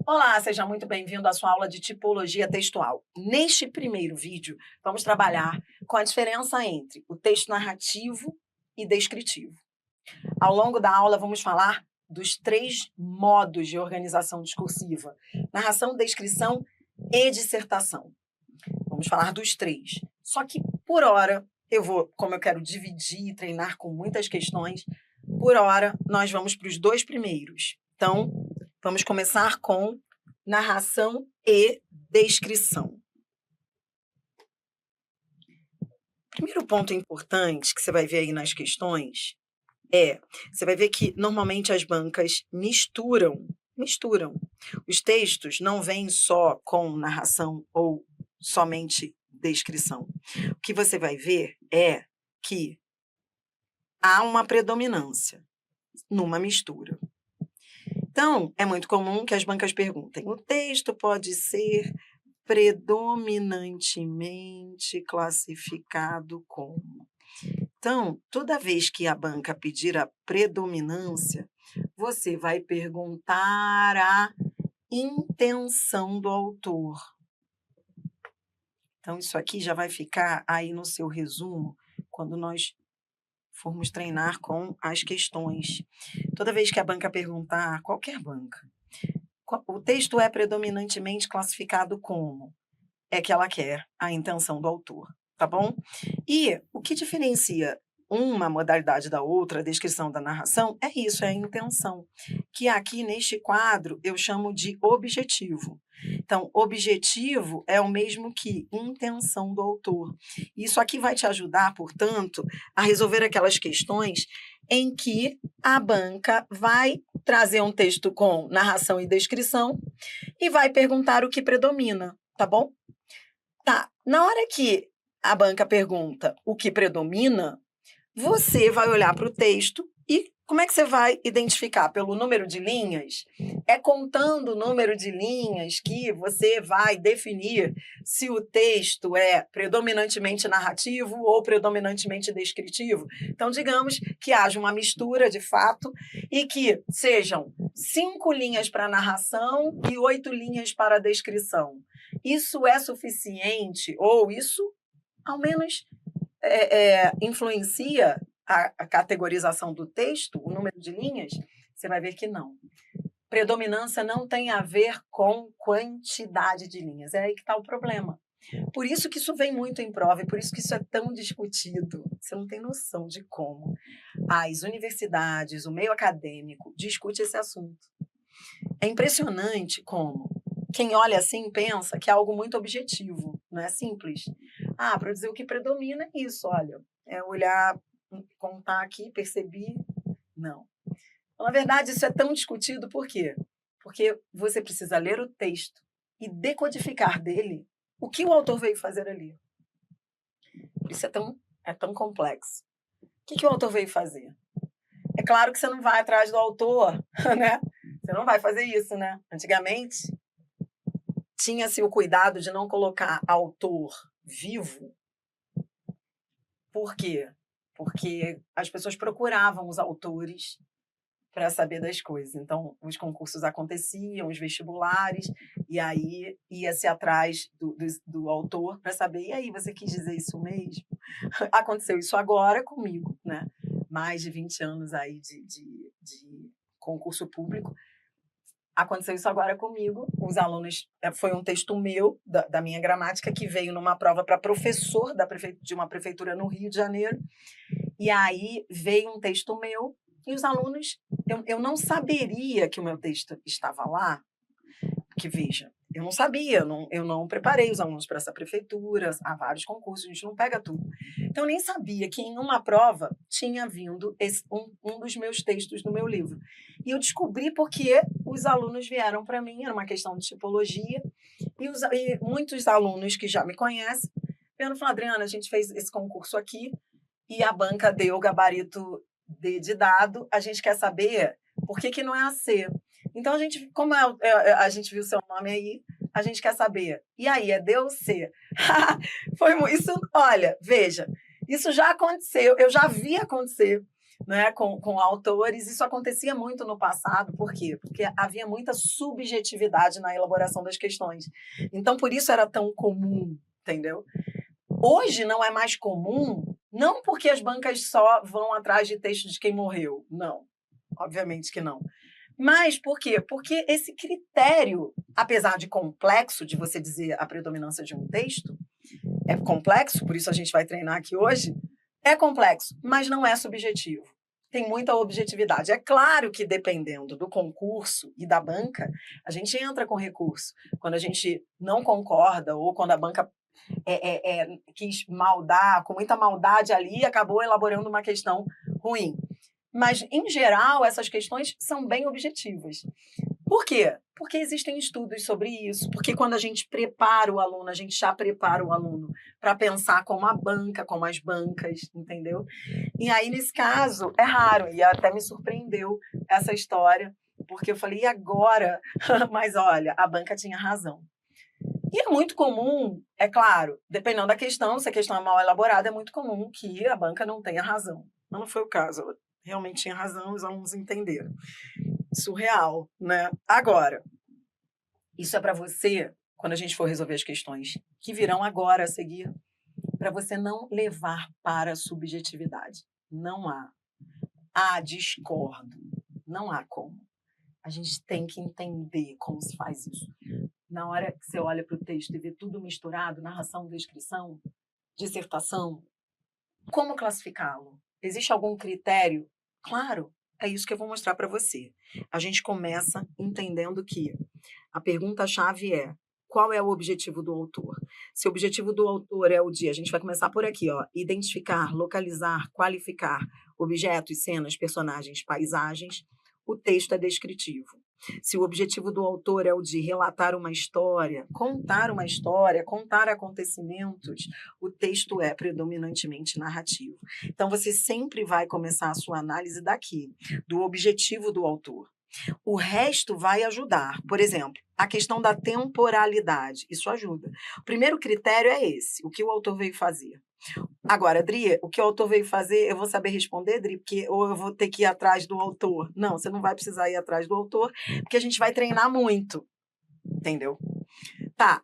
Olá, seja muito bem-vindo à sua aula de tipologia textual. Neste primeiro vídeo, vamos trabalhar com a diferença entre o texto narrativo e descritivo. Ao longo da aula, vamos falar dos 3 modos de organização discursiva: narração, descrição e dissertação. Vamos falar dos 3. Só que, por hora, como eu quero dividir e treinar com muitas questões, por hora, nós vamos para os 2 primeiros. Então, vamos começar com narração e descrição. Primeiro ponto importante que você vai ver aí nas questões você vai ver que normalmente as bancas misturam. Os textos não vêm só com narração ou somente descrição. O que você vai ver é que há uma predominância numa mistura. Então, é muito comum que as bancas perguntem: o texto pode ser predominantemente classificado como? Então, toda vez que a banca pedir a predominância, você vai perguntar a intenção do autor. Então, isso aqui já vai ficar aí no seu resumo quando nós formos treinar com as questões. Toda vez que a banca perguntar, qualquer banca, o texto é predominantemente classificado como? É que ela quer a intenção do autor, tá bom? E o que diferencia uma modalidade da outra, a descrição da narração, é isso, é a intenção, que aqui neste quadro eu chamo de objetivo. Então, objetivo é o mesmo que intenção do autor. Isso aqui vai te ajudar, portanto, a resolver aquelas questões em que a banca vai trazer um texto com narração e descrição e vai perguntar o que predomina, tá bom? Tá, na hora que a banca pergunta o que predomina, você vai olhar para o texto e como é que você vai identificar? Pelo número de linhas? É contando o número de linhas que você vai definir se o texto é predominantemente narrativo ou predominantemente descritivo. Então, digamos que haja uma mistura de fato e que sejam 5 linhas para narração e 8 linhas para descrição. Isso é suficiente ou isso, ao menos, influencia a categorização do texto, o número de linhas? Você vai ver que não. Predominância não tem a ver com quantidade de linhas. É aí que está o problema. Por isso que isso vem muito em prova e por isso que isso é tão discutido. Você não tem noção de como as universidades, o meio acadêmico, discute esse assunto. É impressionante como quem olha assim pensa que é algo muito objetivo, não é simples. Para dizer o que predomina é isso, olha, é olhar, contar aqui, perceber, não. Na verdade, isso é tão discutido por quê? Porque você precisa ler o texto e decodificar dele o que o autor veio fazer ali. Isso é tão complexo. O que o autor veio fazer? É claro que você não vai atrás do autor, né? Você não vai fazer isso, né? Antigamente, tinha-se o cuidado de não colocar autor vivo. Por quê? Porque as pessoas procuravam os autores para saber das coisas. Então, os concursos aconteciam, os vestibulares, e aí ia-se atrás do autor para saber, e aí, você quis dizer isso mesmo? Aconteceu isso agora comigo, né? Mais de 20 anos aí de concurso público. Aconteceu isso agora comigo. Os alunos, foi um texto meu, da minha gramática, que veio numa prova para professor de uma prefeitura no Rio de Janeiro. E aí veio um texto meu, e os alunos, eu não saberia que o meu texto estava lá, que veja, eu não sabia, eu não preparei os alunos para essa prefeitura, há vários concursos, a gente não pega tudo. Então, eu nem sabia que em uma prova tinha vindo um dos meus textos no meu livro. E eu descobri porque os alunos vieram para mim, era uma questão de tipologia, e muitos alunos que já me conhecem, vieram falar: Adriana, a gente fez esse concurso aqui, e a banca deu o gabarito D de dado, a gente quer saber por que não é a C. Então, como a gente viu seu nome aí, a gente quer saber. E aí, é D ou C? Isso, olha, veja, isso já aconteceu, eu já vi acontecer. né, com autores. Isso acontecia muito no passado, por quê? Porque havia muita subjetividade na elaboração das questões. Então, por isso era tão comum, entendeu? Hoje não é mais comum, não porque as bancas só vão atrás de texto de quem morreu, não, obviamente que não. Mas por quê? Porque esse critério, apesar de complexo, de você dizer a predominância de um texto, é complexo, por isso a gente vai treinar aqui hoje, é complexo, mas não é subjetivo. Tem muita objetividade. É claro que, dependendo do concurso e da banca, a gente entra com recurso. Quando a gente não concorda ou quando a banca quis maldar, com muita maldade ali, acabou elaborando uma questão ruim. Mas, em geral, essas questões são bem objetivas. Por quê? Porque existem estudos sobre isso, porque quando a gente prepara o aluno, a gente já prepara o aluno para pensar como a banca, como as bancas, entendeu? E aí, nesse caso, é raro, e até me surpreendeu essa história, porque eu falei, e agora? Mas olha, a banca tinha razão. E é muito comum, é claro, dependendo da questão, se a questão é mal elaborada, é muito comum que a banca não tenha razão. Mas não foi o caso, ela realmente tinha razão, os alunos entenderam. Surreal, né? Agora, isso é para você, quando a gente for resolver as questões que virão agora a seguir, para você não levar para a subjetividade. Não há. Ah, discordo. Não há como. A gente tem que entender como se faz isso. Na hora que você olha para o texto e vê tudo misturado, narração, descrição, dissertação, como classificá-lo? Existe algum critério? Claro, é isso que eu vou mostrar para você. A gente começa entendendo que a pergunta-chave é: qual é o objetivo do autor? Se o objetivo do autor é o de, a gente vai começar por aqui, ó, identificar, localizar, qualificar objetos, cenas, personagens, paisagens, o texto é descritivo. Se o objetivo do autor é o de relatar uma história, contar acontecimentos, o texto é predominantemente narrativo. Então, você sempre vai começar a sua análise daqui, do objetivo do autor. O resto vai ajudar. Por exemplo, a questão da temporalidade, isso ajuda. O primeiro critério é esse, o que o autor veio fazer. Agora, Dri, o que o autor veio fazer, eu vou saber responder, Dri, porque ou eu vou ter que ir atrás do autor. Não, você não vai precisar ir atrás do autor, porque a gente vai treinar muito, entendeu? Tá.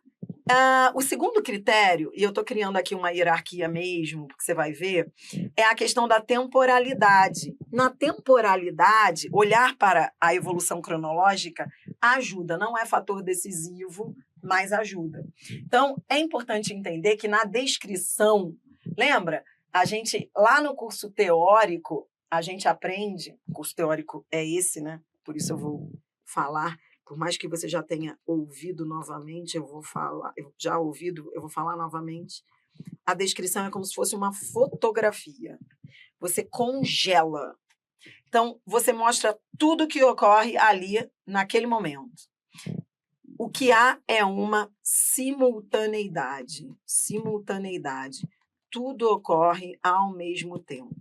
O segundo critério, e eu estou criando aqui uma hierarquia mesmo, porque você vai ver, é a questão da temporalidade. Na temporalidade, olhar para a evolução cronológica ajuda, não é fator decisivo, mas ajuda. Então, é importante entender que na descrição, lembra? A gente, lá no curso teórico, a gente aprende, o curso teórico é esse, né? Por isso eu vou falar. Por mais que você já tenha ouvido novamente, eu vou falar novamente. A descrição é como se fosse uma fotografia. Você congela. Então, você mostra tudo que ocorre ali, naquele momento. O que há é uma simultaneidade. Simultaneidade. Tudo ocorre ao mesmo tempo.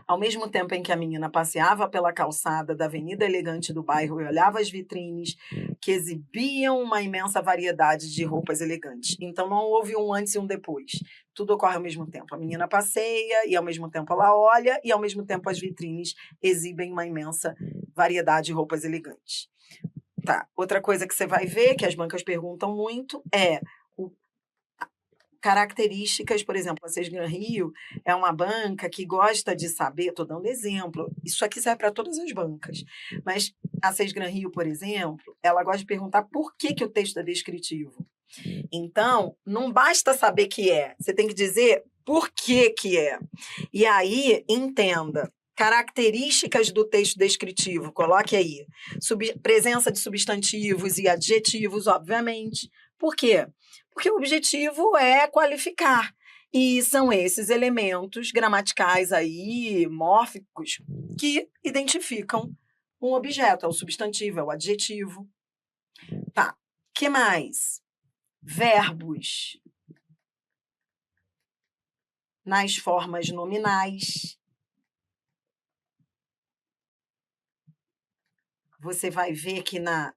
Ao mesmo tempo em que a menina passeava pela calçada da avenida elegante do bairro e olhava as vitrines que exibiam uma imensa variedade de roupas elegantes. Então não houve um antes e um depois. Tudo ocorre ao mesmo tempo. A menina passeia e ao mesmo tempo ela olha e ao mesmo tempo as vitrines exibem uma imensa variedade de roupas elegantes. Tá. Outra coisa que você vai ver, que as bancas perguntam muito, é características, por exemplo, a Sesgran Rio é uma banca que gosta de saber, estou dando exemplo, isso aqui serve para todas as bancas, mas a Sesgran Rio, por exemplo, ela gosta de perguntar por que o texto é descritivo. Então, não basta saber que é, você tem que dizer por que é. E aí, entenda, características do texto descritivo, coloque aí, presença de substantivos e adjetivos, obviamente. Por quê? Porque o objetivo é qualificar. E são esses elementos gramaticais aí, mórficos, que identificam um objeto. É o substantivo, é o adjetivo. Tá. Que mais? Verbos nas formas nominais. Você vai ver que na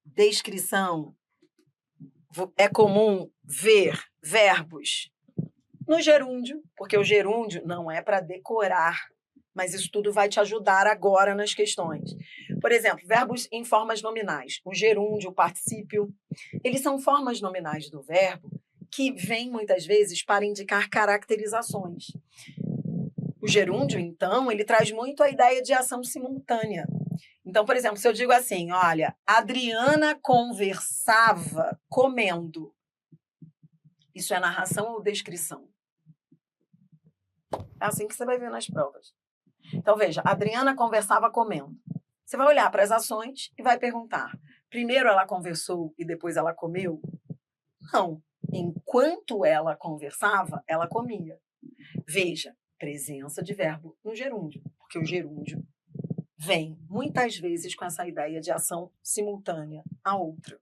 descrição é comum ver verbos no gerúndio, porque o gerúndio não é para decorar, mas isso tudo vai te ajudar agora nas questões. Por exemplo, verbos em formas nominais. O gerúndio, o particípio, eles são formas nominais do verbo que vêm muitas vezes para indicar caracterizações. O gerúndio, então, ele traz muito a ideia de ação simultânea. Então, por exemplo, se eu digo assim, olha, Adriana conversava comendo. Isso é narração ou descrição? É assim que você vai ver nas provas. Então, veja, Adriana conversava comendo. Você vai olhar para as ações e vai perguntar: primeiro ela conversou e depois ela comeu? Não. Enquanto ela conversava, ela comia. Veja, presença de verbo no gerúndio, porque o gerúndio vem muitas vezes com essa ideia de ação simultânea à outra.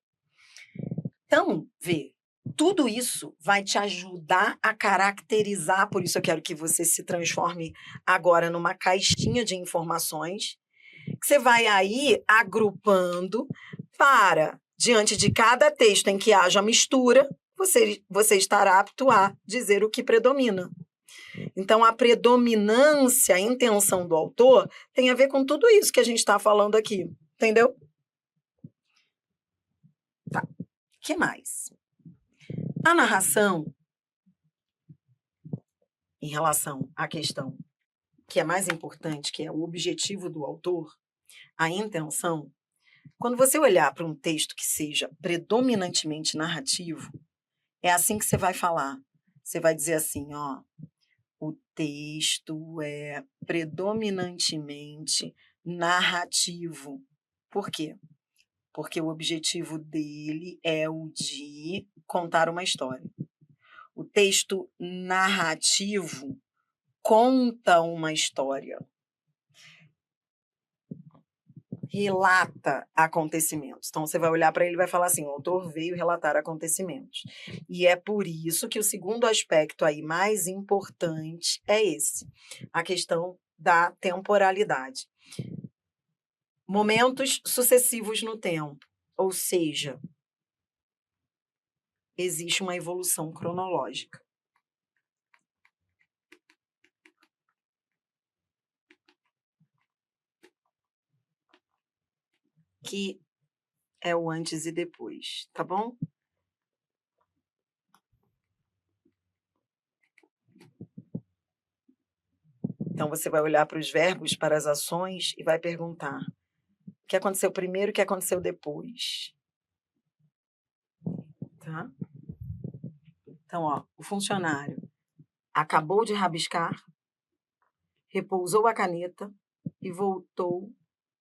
Então, vê, tudo isso vai te ajudar a caracterizar, por isso eu quero que você se transforme agora numa caixinha de informações, que você vai aí agrupando para, diante de cada texto em que haja mistura, você estará apto a dizer o que predomina. Então, a predominância, a intenção do autor, tem a ver com tudo isso que a gente está falando aqui, entendeu? Tá. O que mais? A narração, em relação à questão que é mais importante, que é o objetivo do autor, a intenção, quando você olhar para um texto que seja predominantemente narrativo, é assim que você vai falar. Você vai dizer assim, ó, o texto é predominantemente narrativo. Por quê? Porque o objetivo dele é o de contar uma história. O texto narrativo conta uma história, relata acontecimentos. Então, você vai olhar para ele e vai falar assim, o autor veio relatar acontecimentos. E é por isso que o segundo aspecto aí mais importante é esse, a questão da temporalidade. Momentos sucessivos no tempo, ou seja, existe uma evolução cronológica. Que é o antes e depois, tá bom? Então, você vai olhar para os verbos, para as ações e vai perguntar o que aconteceu primeiro, o que aconteceu depois. Tá? Então, ó, o funcionário acabou de rabiscar, repousou a caneta e voltou,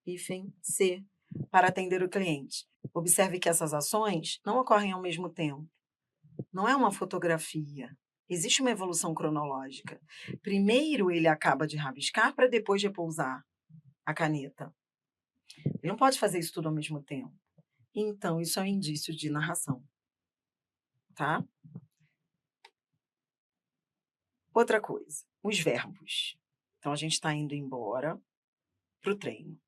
hífen, C, para atender o cliente. Observe que essas ações não ocorrem ao mesmo tempo. Não é uma fotografia. Existe uma evolução cronológica. Primeiro ele acaba de rabiscar para depois repousar a caneta. Ele não pode fazer isso tudo ao mesmo tempo. Então, isso é um indício de narração. Tá? Outra coisa, os verbos. Então, a gente está indo embora para o treino.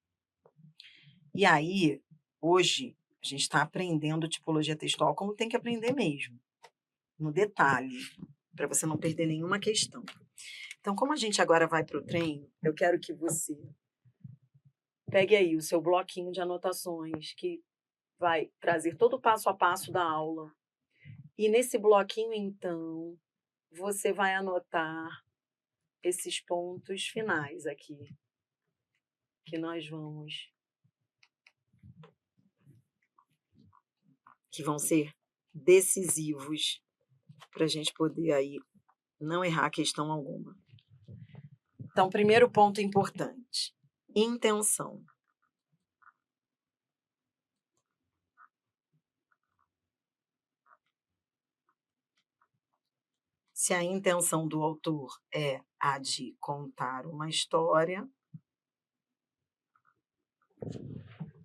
E aí, hoje, a gente está aprendendo tipologia textual como tem que aprender mesmo, no detalhe, para você não perder nenhuma questão. Então, como a gente agora vai para o treino, eu quero que você pegue aí o seu bloquinho de anotações, que vai trazer todo o passo a passo da aula. E nesse bloquinho, então, você vai anotar esses pontos finais aqui, que nós vamos... que vão ser decisivos para a gente poder aí não errar questão alguma. Então, primeiro ponto importante, intenção. Se a intenção do autor é a de contar uma história,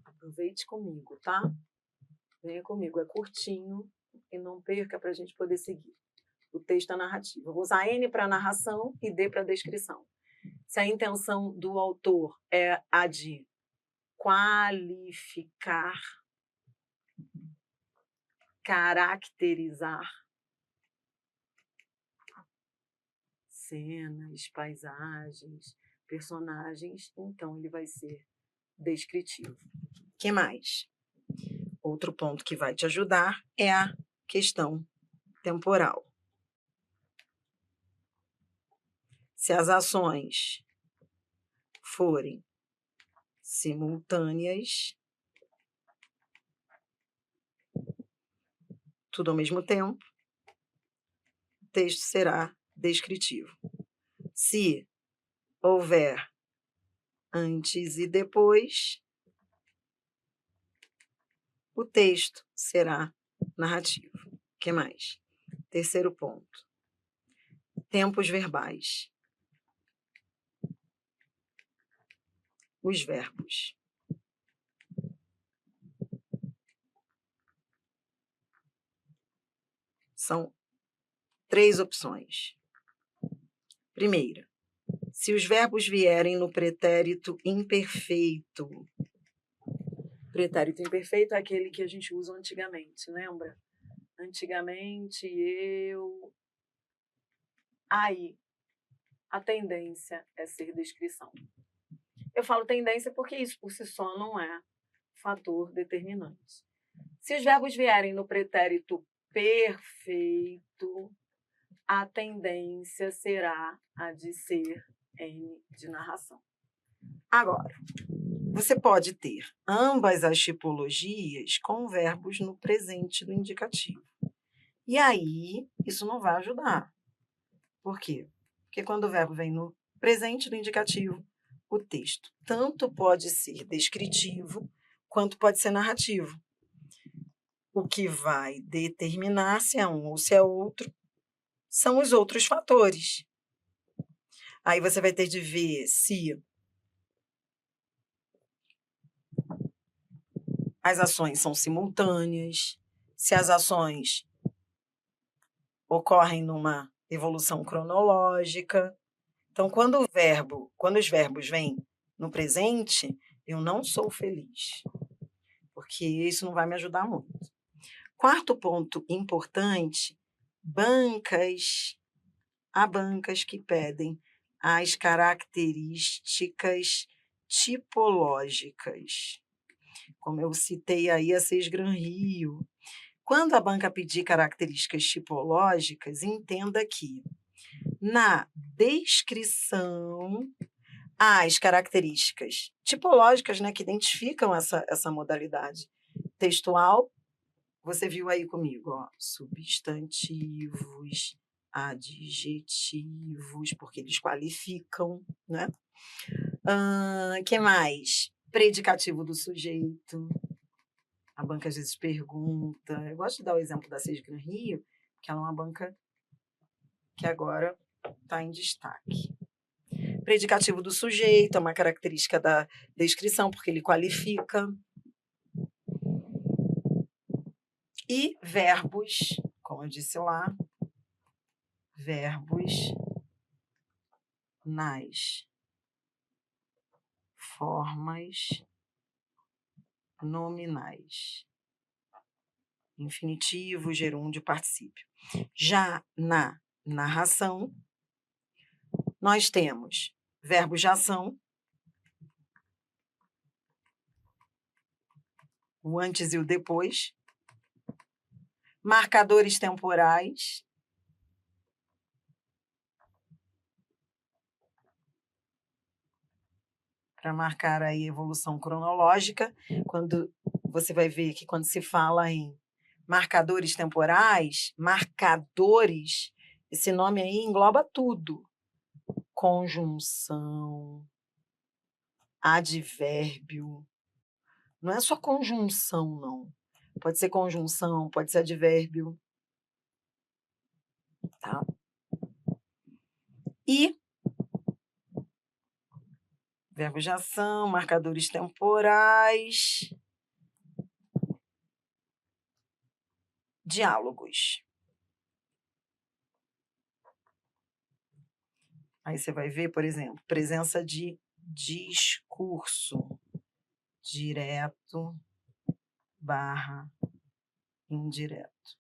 aproveite comigo, tá? Venha comigo, é curtinho e não perca para a gente poder seguir. O texto é narrativo. Eu vou usar N para narração e D para descrição. Se a intenção do autor é a de qualificar, caracterizar, cenas, paisagens, personagens, então ele vai ser descritivo. Que mais? Outro ponto que vai te ajudar é a questão temporal. Se as ações forem simultâneas, tudo ao mesmo tempo, o texto será descritivo. Se houver antes e depois, o texto será narrativo. O que mais? Terceiro ponto. Tempos verbais. Os verbos. São 3 opções. Primeira, se os verbos vierem no pretérito imperfeito. Pretérito imperfeito é aquele que a gente usa antigamente, lembra? Antigamente, eu... Aí, a tendência é ser descrição. Eu falo tendência porque isso por si só não é fator determinante. Se os verbos vierem no pretérito perfeito, a tendência será a de ser N de narração. Agora, você pode ter ambas as tipologias com verbos no presente do indicativo. E aí, isso não vai ajudar. Por quê? Porque quando o verbo vem no presente do indicativo, o texto tanto pode ser descritivo, quanto pode ser narrativo. O que vai determinar se é um ou se é outro são os outros fatores. Aí você vai ter de ver se as ações são simultâneas, se as ações ocorrem numa evolução cronológica. Então, quando os verbos vêm no presente, eu não sou feliz, porque isso não vai me ajudar muito. Quarto ponto importante, há bancas que pedem as características tipológicas. Como eu citei aí a Sesgran Rio. Quando a banca pedir características tipológicas, entenda que na descrição as características tipológicas, né, que identificam essa modalidade textual. Você viu aí comigo, ó, substantivos, adjetivos, porque eles qualificam, né? Que mais? Predicativo do sujeito. A banca às vezes pergunta. Eu gosto de dar o exemplo da Sesgran Rio, que ela é uma banca que agora está em destaque. Predicativo do sujeito é uma característica da descrição, porque ele qualifica. E verbos, como eu disse lá, verbos nas formas nominais. Infinitivo, gerúndio, particípio. Já na narração, nós temos verbos de ação, o antes e o depois, marcadores temporais, para marcar aí a evolução cronológica, quando você vai ver que quando se fala em marcadores temporais, marcadores, esse nome aí engloba tudo. Conjunção, advérbio, não é só conjunção, não. Pode ser conjunção, pode ser advérbio, tá? E verbos de ação, marcadores temporais, diálogos. Aí você vai ver, por exemplo, presença de discurso, direto / indireto.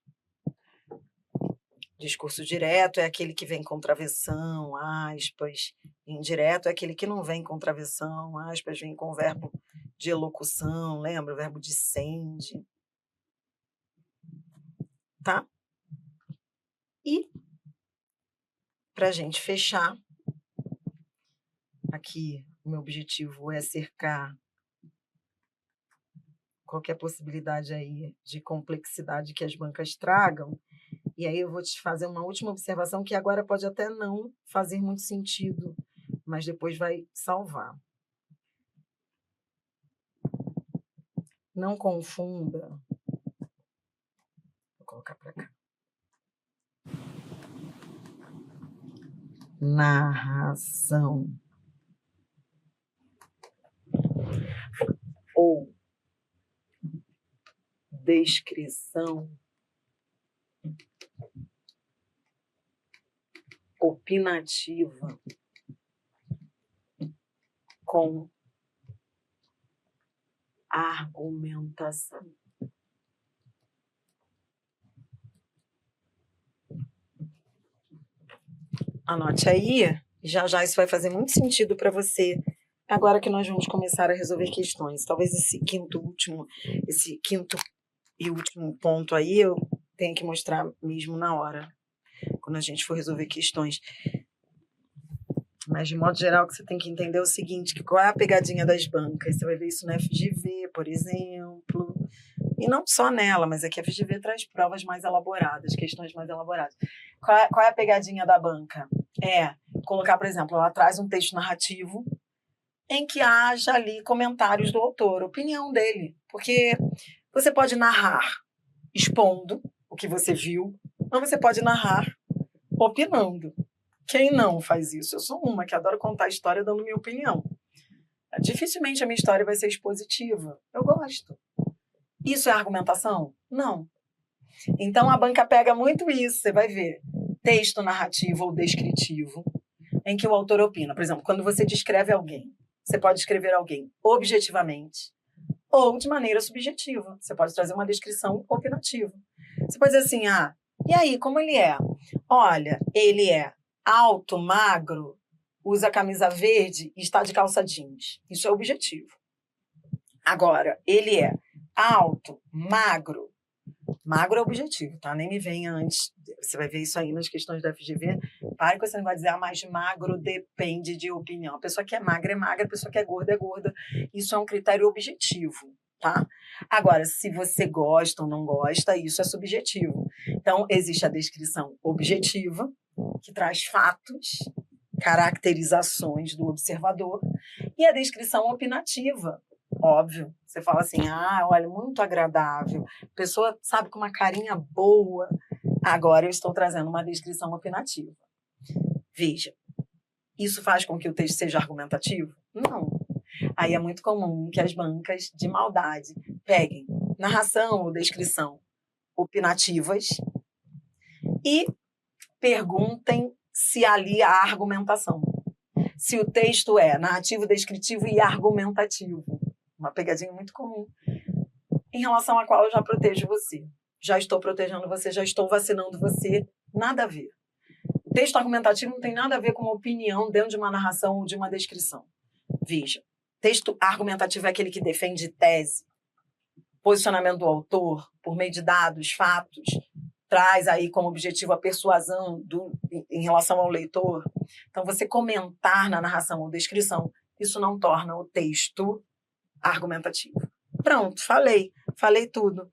Discurso direto é aquele que vem com travessão, aspas. Indireto é aquele que não vem com travessão, aspas, vem com verbo de elocução, lembra? O verbo dissende. Tá? E, para a gente fechar, aqui o meu objetivo é cercar qualquer possibilidade aí de complexidade que as bancas tragam. E aí eu vou te fazer uma última observação que agora pode até não fazer muito sentido, mas depois vai salvar. Não confunda. Vou colocar para cá. Narração ou descrição opinativa com argumentação. Anote aí, já já isso vai fazer muito sentido para você, agora que nós vamos começar a resolver questões. Talvez esse quinto e último ponto aí eu tenha que mostrar mesmo na hora, quando a gente for resolver questões. Mas, de modo geral, o que você tem que entender é o seguinte, que qual é a pegadinha das bancas? Você vai ver isso na FGV, por exemplo, e não só nela, mas é que a FGV traz provas mais elaboradas, questões mais elaboradas. Qual é a pegadinha da banca? É colocar, por exemplo, ela traz um texto narrativo em que haja ali comentários do autor, opinião dele, porque você pode narrar expondo o que você viu, mas você pode narrar opinando. Quem não faz isso? Eu sou uma que adoro contar a história dando minha opinião. Dificilmente a minha história vai ser expositiva. Eu gosto. Isso é argumentação? Não. Então a banca pega muito isso, você vai ver. Texto narrativo ou descritivo, em que o autor opina. Por exemplo, quando você descreve alguém, você pode descrever alguém objetivamente ou de maneira subjetiva. Você pode trazer uma descrição opinativa. Você pode dizer assim, e aí, como ele é? Olha, ele é alto, magro, usa camisa verde e está de calça jeans. Isso é objetivo. Agora, ele é alto, magro. Magro é objetivo, tá? Nem me venha antes. Você vai ver isso aí nas questões da FGV. Pare com esse negócio de dizer, mas magro depende de opinião. A pessoa que é magra, a pessoa que é gorda. Isso é um critério objetivo, tá? Agora, se você gosta ou não gosta, isso é subjetivo. Então, existe a descrição objetiva, que traz fatos, caracterizações do observador, e a descrição opinativa. Óbvio, você fala assim, olha, muito agradável, pessoa, sabe, com uma carinha boa. Agora eu estou trazendo uma descrição opinativa. Veja, isso faz com que o texto seja argumentativo? Não. Aí é muito comum que as bancas de maldade peguem narração ou descrição opinativas e perguntem se ali há argumentação. Se o texto é narrativo, descritivo e argumentativo. Uma pegadinha muito comum, em relação à qual eu já protejo você. Já estou protegendo você, já estou vacinando você. Nada a ver. O texto argumentativo não tem nada a ver com uma opinião dentro de uma narração ou de uma descrição. Veja, texto argumentativo é aquele que defende tese, posicionamento do autor, por meio de dados, fatos, traz aí como objetivo a persuasão em relação ao leitor. Então, você comentar na narração ou descrição, isso não torna o texto argumentativo. Pronto, falei tudo.